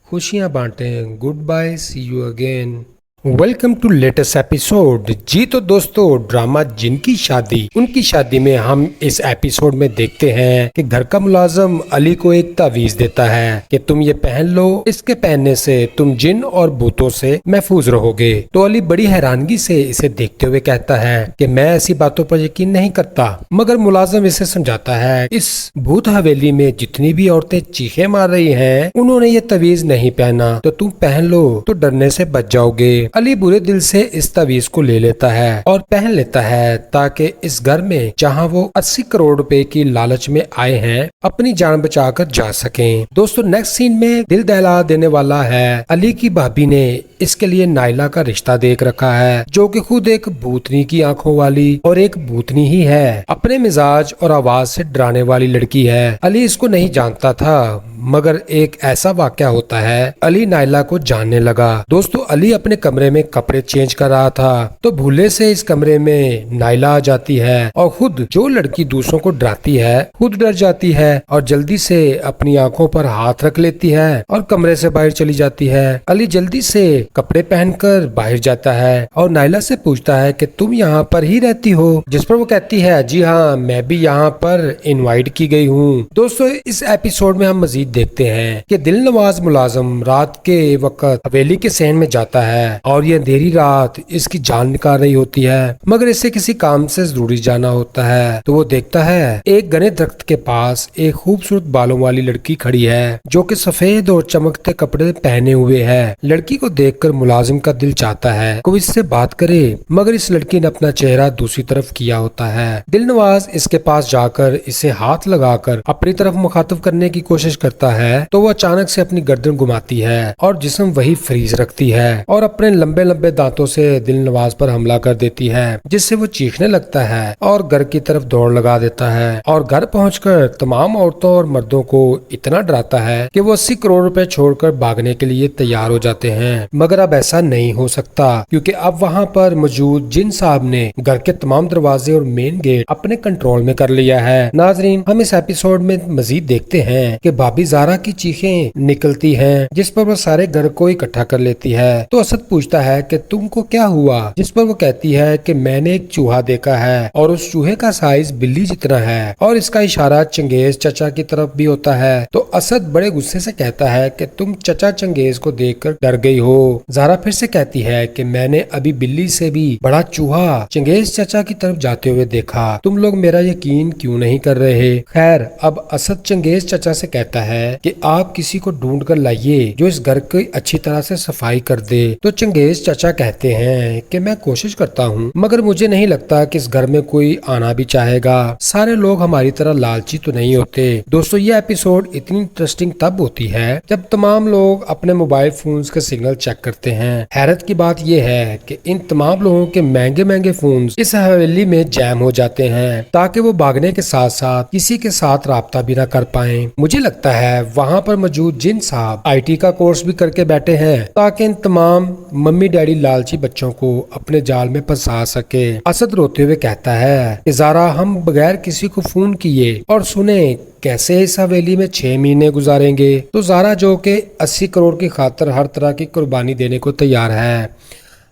खुशियाँ बांटें। Goodbye, see you again. Welcome to latest episode. जी तो दोस्तों, ड्रामा जिनकी शादी उनकी शादी में हम इस एपिसोड में देखते हैं कि घर का मुलाजिम अली को एक तावीज देता है कि तुम ये पहन लो, इसके पहनने से तुम जिन और भूतों से महफूज रहोगे। तो अली बड़ी हैरानगी से इसे देखते हुए कहता है कि मैं ऐसी बातों पर यकीन नहीं करता, मगर मुलाजिम इसे समझाता है इस भूत हवेली में जितनी भी औरतें चीखें मार रही हैं, उन्होंने ये तावीज नहीं पहना, तो तुम पहन लो तो डरने से बच जाओगे। अली बुरे दिल से इस तावीज को ले लेता है और पहन लेता है ताकि इस घर में जहां वो 80 करोड़ रुपए की लालच में आए हैं अपनी जान बचाकर जा सकें। दोस्तों, नेक्स्ट सीन में दिल दहला देने वाला है। अली की भाभी ने इसके लिए नाइला का रिश्ता देख रखा है, जो कि खुद एक भूतनी की आंखों वाली और एक भूतनी ही है। अपने मिजाज और आवाज से डराने वाली लड़की है। अली इसको नहीं जानता था, मगर एक ऐसा वाकया होता है, अली नाइला को जानने लगा। दोस्तों, अली अपने कमरे में कपड़े चेंज कर रहा था तो भूले से इस कमरे में नाइला आ जाती है और खुद जो लड़की दूसरों को डराती है खुद डर जाती है और जल्दी से अपनी आंखों पर हाथ रख लेती है और कमरे से बाहर चली जाती है। अली जल्दी से कपड़े पहनकर बाहर जाता है और नाइला से पूछता है कि तुम यहाँ पर ही रहती हो, जिस पर वो कहती है जी हाँ, मैं भी यहाँ पर इनवाइट की गई हूँ। दोस्तों, इस एपिसोड में हम मजीद देखते हैं कि दिलनवाज मुलाजिम रात के वक्त हवेली के सहन में जाता है और ये अंधेरी रात इसकी जान निकाल रही होती है, मगर इसे किसी काम से जरूरी जाना होता है। तो वो देखता है एक घने दरख्त के पास एक खूबसूरत बालों वाली लड़की खड़ी है जो कि सफेद और चमकते कपड़े पहने हुए है। लड़की को देखकर मुलाजिम का दिल चाहता है कोई इससे बात करे, मगर इस लड़की ने अपना चेहरा दूसरी तरफ किया होता है। दिलनवाज इसके पास जाकर इसे हाथ लगाकर अपनी तरफ मुखातिब करने की कोशिश करता है तो वो अचानक से अपनी गर्दन घुमाती है और जिस्म वही फ्रीज रखती है और अपने लंबे लंबे दांतों से दिलनवाज पर हमला कर देती है, जिससे वो चीखने लगता है और घर की तरफ दौड़ लगा देता है और घर पहुंचकर तमाम औरतों और मर्दों को इतना डराता है कि वो 80 करोड़ रुपए छोड़कर भागने के लिए तैयार हो जाते हैं। मगर अब ऐसा नहीं हो सकता, क्योंकि अब वहाँ पर मौजूद जिन साहब ने घर के तमाम दरवाजे और मेन गेट अपने कंट्रोल में कर लिया है। नाजरीन, हम इस एपिसोड में मजीद देखते हैं कि भाभी ज़ारा की चीखें निकलती हैं, जिस पर वो सारे घर को इकट्ठा कर लेती है। तो असद पूछता है कि तुमको क्या हुआ, जिस पर वो कहती है कि मैंने एक चूहा देखा है और उस चूहे का साइज बिल्ली जितना है और इसका इशारा चंगेज चचा की तरफ भी होता है। तो असद बड़े गुस्से से कहता है कि तुम चचा चंगेज को देखकर डर गई हो। ज़ारा फिर से कहती है कि मैंने अभी बिल्ली से भी बड़ा चूहा चंगेज चचा की तरफ जाते हुए देखा, तुम लोग मेरा यकीन क्यों नहीं कर रहे। खैर, अब असद चंगेज चचा से कहता है कि आप किसी को ढूंढ कर लाइए जो इस घर की अच्छी तरह से सफाई कर दे। तो चंगेज चचा कहते हैं कि मैं कोशिश करता हूँ, मगर मुझे नहीं लगता कि इस घर में कोई आना भी चाहेगा। सारे लोग हमारी तरह लालची तो नहीं होते। दोस्तों, ये एपिसोड इतनी इंटरेस्टिंग तब होती है जब तमाम लोग अपने मोबाइल फोन्स के सिग्नल चेक करते हैं। हैरत की बात यह है कि इन तमाम लोगों के महंगे महंगे फोन्स इस हवेली में जैम हो जाते हैं ताकि वो भागने के साथ साथ किसी के साथ राब्ता भी ना कर पाए। मुझे लगता है वहाँ पर मौजूद जिन साहब IT का कोर्स भी करके बैठे हैं ताकि इन तमाम मम्मी डैडी लालची बच्चों को अपने जाल में फंसा सके। असद रोते हुए कहता है कि ज़ारा, हम बगैर किसी को फोन किए और सुने कैसे इस हवेली में 6 महीने गुजारेंगे। तो ज़ारा, जो कि 80 करोड़ की खातिर हर तरह की कुर्बानी देने को तैयार है,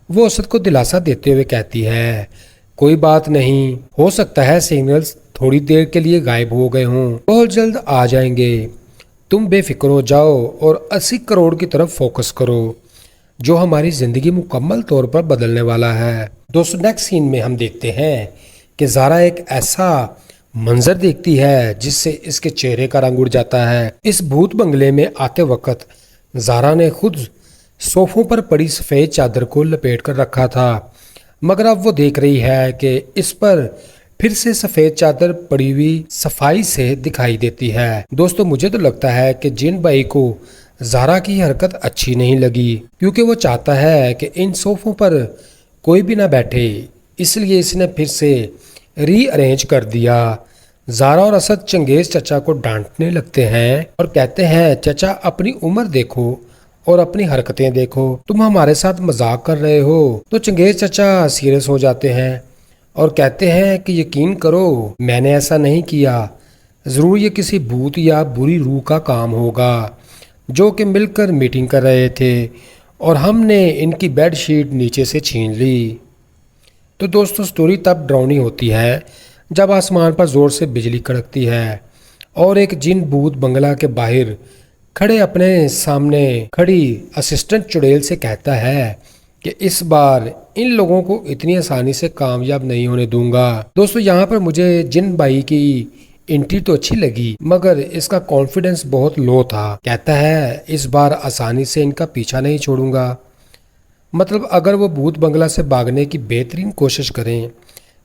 वो असद को दिलासा देते हुए कहती है कोई बात नहीं, हो सकता है सिग्नल्स थोड़ी देर के लिए गायब हो गए हों, बहुत जल्द आ जाएंगे, तुम बेफिक्र हो जाओ और 80 करोड़ की तरफ फोकस करो जो हमारी जिंदगी मुकम्मल तौर पर बदलने वाला है। दोस्तों, नेक्स्ट सीन में हम देखते हैं कि ज़ारा एक ऐसा मंजर देखती है जिससे इसके चेहरे का रंग उड़ जाता है। इस भूत बंगले में आते वक्त ज़ारा ने खुद सोफों पर पड़ी सफ़ेद चादर को लपेट कर रखा था, मगर अब वो देख रही है कि इस पर फिर से सफ़ेद चादर पड़ी हुई सफाई से दिखाई देती है। दोस्तों, मुझे तो लगता है कि जिन भाई को ज़ारा की हरकत अच्छी नहीं लगी, क्योंकि वो चाहता है कि इन सोफों पर कोई भी ना बैठे, इसलिए इसने फिर से रीअरेंज कर दिया। ज़ारा और असद चंगेज चचा को डांटने लगते हैं और कहते हैं चचा, अपनी उम्र देखो और अपनी हरकतें देखो, तुम हमारे साथ मजाक कर रहे हो। तो चंगेज चचा सीरियस हो जाते हैं और कहते हैं कि यकीन करो, मैंने ऐसा नहीं किया, ज़रूर ये किसी भूत या बुरी रूह का काम होगा जो कि मिलकर मीटिंग कर रहे थे और हमने इनकी बेड शीट नीचे से छीन ली। तो दोस्तों स्टोरी तब डरावनी होती है जब आसमान पर ज़ोर से बिजली कड़कती है और एक जिन भूत बंगला के बाहर खड़े अपने सामने खड़ी असिस्टेंट चुड़ैल से कहता है कि इस बार इन लोगों को इतनी आसानी से कामयाब नहीं होने दूंगा। दोस्तों यहाँ पर मुझे जिन भाई की एंट्री तो अच्छी लगी मगर इसका कॉन्फिडेंस बहुत लो था। कहता है इस बार आसानी से इनका पीछा नहीं छोड़ूंगा। मतलब अगर वो भूत बंगला से भागने की बेहतरीन कोशिश करें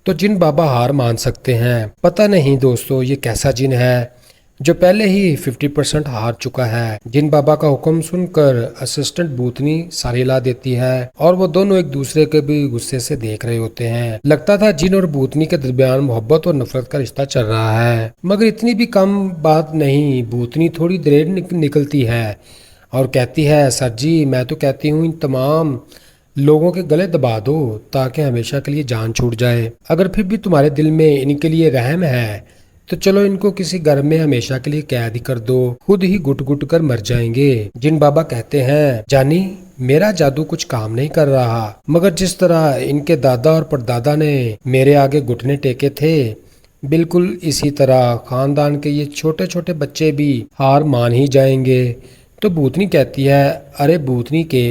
तो जिन बाबा हार मान सकते हैं। पता नहीं दोस्तों ये कैसा जिन है जो पहले ही 50% हार चुका है। जिन बाबा का हुक्म सुनकर असिस्टेंट भूतनी सारी ला देती है और वो दोनों एक दूसरे के भी गुस्से से देख रहे होते हैं। लगता था जिन और भूतनी के दरमियान मोहब्बत और नफरत का रिश्ता चल रहा है। मगर इतनी भी कम बात नहीं, भूतनी थोड़ी देर निकलती है और कहती है सर जी मैं तो कहती हूँ इन तमाम लोगों के गले दबा दो ताकि हमेशा के लिए जान छूट जाए। अगर फिर भी तुम्हारे दिल में इनके लिए रहम है तो चलो इनको किसी घर में हमेशा के लिए कैद ही कर दो, खुद ही गुट गुट कर मर जाएंगे। जिन बाबा कहते हैं जानी मेरा जादू कुछ काम नहीं कर रहा, मगर जिस तरह इनके दादा और परदादा ने मेरे आगे घुटने टेके थे बिल्कुल इसी तरह खानदान के ये छोटे छोटे बच्चे भी हार मान ही जाएंगे। तो भूतनी कहती है अरे भूतनी के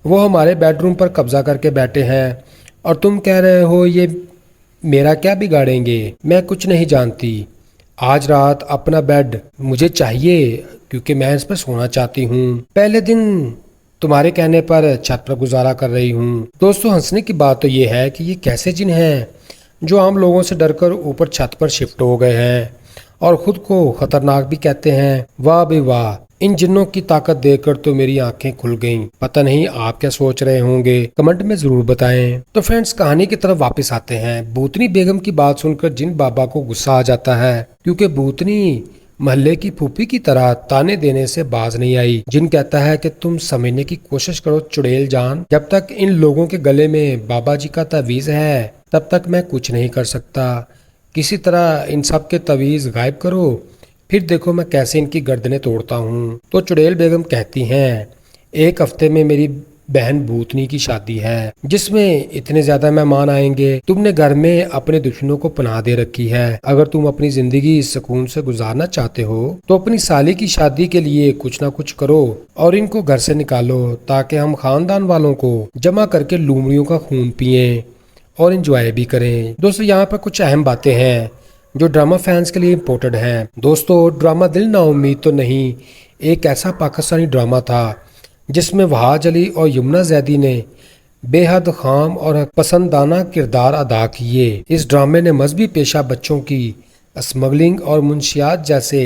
वो हमारे बेडरूम पर कब्जा करके बैठे हैं और तुम कह रहे हो ये मेरा क्या बिगाड़ेंगे। मैं कुछ नहीं जानती, आज रात अपना बेड मुझे चाहिए क्योंकि मैं इस पर सोना चाहती हूँ। पहले दिन तुम्हारे कहने पर छत पर गुजारा कर रही हूँ। दोस्तों हंसने की बात तो ये है कि ये कैसे जिन हैं जो आम लोगों से डरकर ऊपर छत पर शिफ्ट हो गए हैं और खुद को खतरनाक भी कहते हैं। वाह बे वाह, इन जिन्नों की ताकत देखकर तो मेरी आंखें खुल गईं। पता नहीं आप क्या सोच रहे होंगे, कमेंट में जरूर बताएं। तो फ्रेंड्स कहानी की तरफ वापस आते हैं। भूतनी बेगम की बात सुनकर जिन बाबा को गुस्सा आ जाता है क्योंकि भूतनी महल्ले की फूफी की तरह ताने देने से बाज नहीं आई। जिन कहता है कि तुम समझने की कोशिश करो चुड़ैल जान, जब तक इन लोगों के गले में बाबा जी का तावीज है तब तक मैं कुछ नहीं कर सकता। किसी तरह इन सब के तावीज गायब करो, फिर देखो मैं कैसे इनकी गर्दनें तोड़ता हूँ। तो चुड़ैल बेगम कहती हैं एक हफ्ते में मेरी बहन भूतनी की शादी है जिसमें इतने ज्यादा मेहमान आएंगे। तुमने घर में अपने दुश्मनों को पनाह दे रखी है। अगर तुम अपनी जिंदगी सुकून से गुजारना चाहते हो तो अपनी साली की शादी के लिए कुछ ना कुछ करो और इनको घर से निकालो ताकि हम खानदान वालों को जमा करके लूमड़ियों का खून पिए और इंजॉय भी करें। दोस्तों यहाँ पर कुछ अहम बातें हैं जो ड्रामा फैंस के लिए इम्पोर्टेंट हैं। दोस्तों ड्रामा दिल ना उम्मीद तो नहीं एक ऐसा पाकिस्तानी ड्रामा था जिसमें वहाज अली और यमुना जैदी ने बेहद खाम और पसंदाना किरदार अदा किए। इस ड्रामे ने मजहबी पेशा बच्चों की स्मगलिंग और मुंशियात जैसे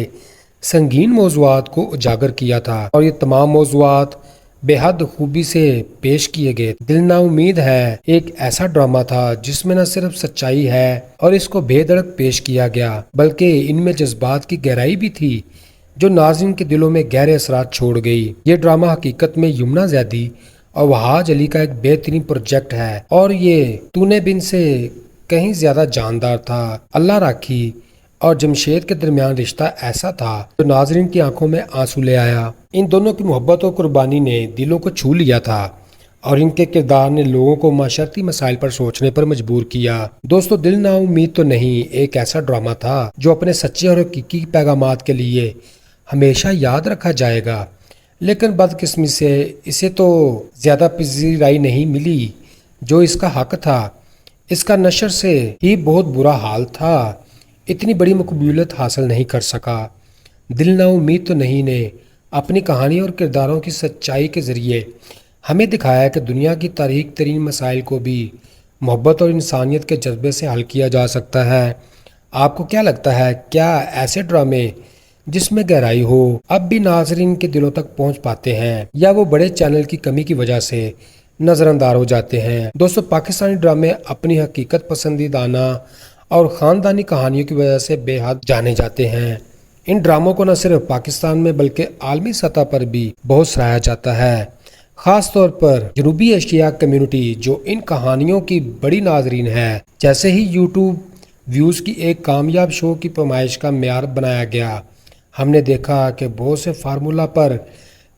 संगीन मौज़ूआत को उजागर किया था और ये तमाम मौज़ूआत बेहद खूबी से पेश किए गए। दिल ना उम्मीद है एक ऐसा ड्रामा था जिसमें न सिर्फ सच्चाई है और इसको बेधड़क पेश किया गया बल्कि इनमें जज्बात की गहराई भी थी जो नाज़रीन के दिलों में गहरे असरात छोड़ गई। ये ड्रामा हकीकत में यमुना जैदी और वहाज अली का एक बेहतरीन प्रोजेक्ट है और ये तूने बिन से कहीं ज्यादा जानदार था। अल्लाह राखी और जमशेद के दरमियान रिश्ता ऐसा था जो नाजरीन की आंखों में आंसू ले आया। इन दोनों की मोहब्बत और कुर्बानी ने दिलों को छू लिया था और इनके किरदार ने लोगों को माशरती मसाइल पर सोचने पर मजबूर किया। दोस्तों दिल ना उम्मीद तो नहीं एक ऐसा ड्रामा था जो अपने सच्चे और हकीकी पैगामात के लिए हमेशा याद रखा जाएगा, लेकिन बदकिस्मती से इसे तो ज्यादा पजीराई नहीं मिली जो इसका हक था। इसका नशर से ही बहुत बुरा हाल था, इतनी बड़ी मकबूलियत हासिल नहीं कर सका। दिल ना उम्मीद तो नहीं ने अपनी कहानी और किरदारों की सच्चाई के ज़रिए हमें दिखाया कि दुनिया की तारीख तरीन मसाइल को भी मोहब्बत और इंसानियत के जज्बे से हल किया जा सकता है। आपको क्या लगता है, क्या ऐसे ड्रामे जिसमें गहराई हो अब भी नाजरीन के दिलों तक पहुंच पाते हैं या वो बड़े चैनल की कमी की वजह से नज़रअंदाज हो जाते हैं? दोस्तों पाकिस्तानी ड्रामे अपनी हकीकत पसंदीदाना और ख़ानदानी कहानियों की वजह से बेहद जाने जाते हैं। इन ड्रामों को न सिर्फ पाकिस्तान में बल्कि आलमी सतह पर भी बहुत सराहा जाता है, ख़ास तौर पर जनूबी एशिया कम्युनिटी जो इन कहानियों की बड़ी नाजरीन है। जैसे ही यूट्यूब व्यूज़ की एक कामयाब शो की पैमाइश का मेयार बनाया गया, हमने देखा कि बहुत से फार्मूला पर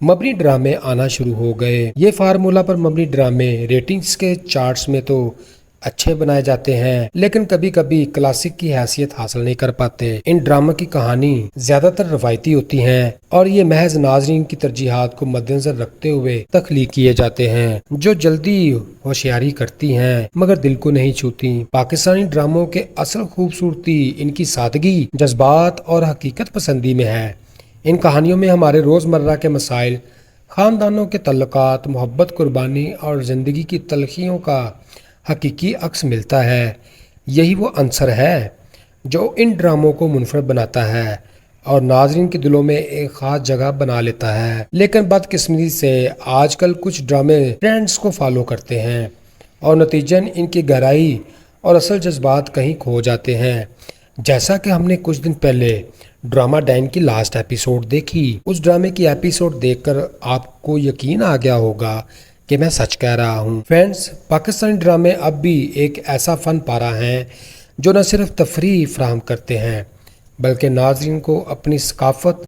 मबनी ड्रामे आना शुरू हो गए। ये फार्मूला पर मबनी ड्रामे रेटिंग्स के चार्ट्स में तो अच्छे बनाए जाते हैं, लेकिन कभी कभी क्लासिक की हैसियत हासिल नहीं कर पाते। इन ड्रामा की कहानी ज्यादातर रवायती होती हैं और ये महज नाजरीन की तरजीहात को मद्देनजर रखते हुए तख्लीक किए जाते हैं, जो जल्दी होशियारी करती हैं मगर दिल को नहीं छूती। पाकिस्तानी ड्रामों के असल खूबसूरती इनकी सादगी, जज्बात और हकीकत पसंदी में है। इन कहानियों में हमारे रोज़मर्रा के मसाइल, ख़ानदानों के तल्लुकात, मोहब्बत, कुर्बानी और ज़िंदगी की तलखियों का हकीकी अक्स मिलता है। यही वो अंसर है जो इन ड्रामों को मुनफरद बनाता है और नाजरीन के दिलों में एक ख़ास जगह बना लेता है। लेकिन बदकिस्मती से आजकल कुछ ड्रामे ट्रेंड्स को फॉलो करते हैं और नतीजन इनकी गहराई और असल जज्बात कहीं खो जाते हैं। जैसा कि हमने कुछ दिन पहले ड्रामा डैन की लास्ट एपिसोड देखी। उस ड्रामे की एपिसोड देखकर आपको यकीन आ गया होगा कि मैं सच कह रहा हूँ। फ्रेंड्स, पाकिस्तानी ड्रामे अब भी एक ऐसा फ़न पारा हैं जो न सिर्फ तफरीह फराहम करते हैं बल्कि नाज़रीन को अपनी सकाफ़त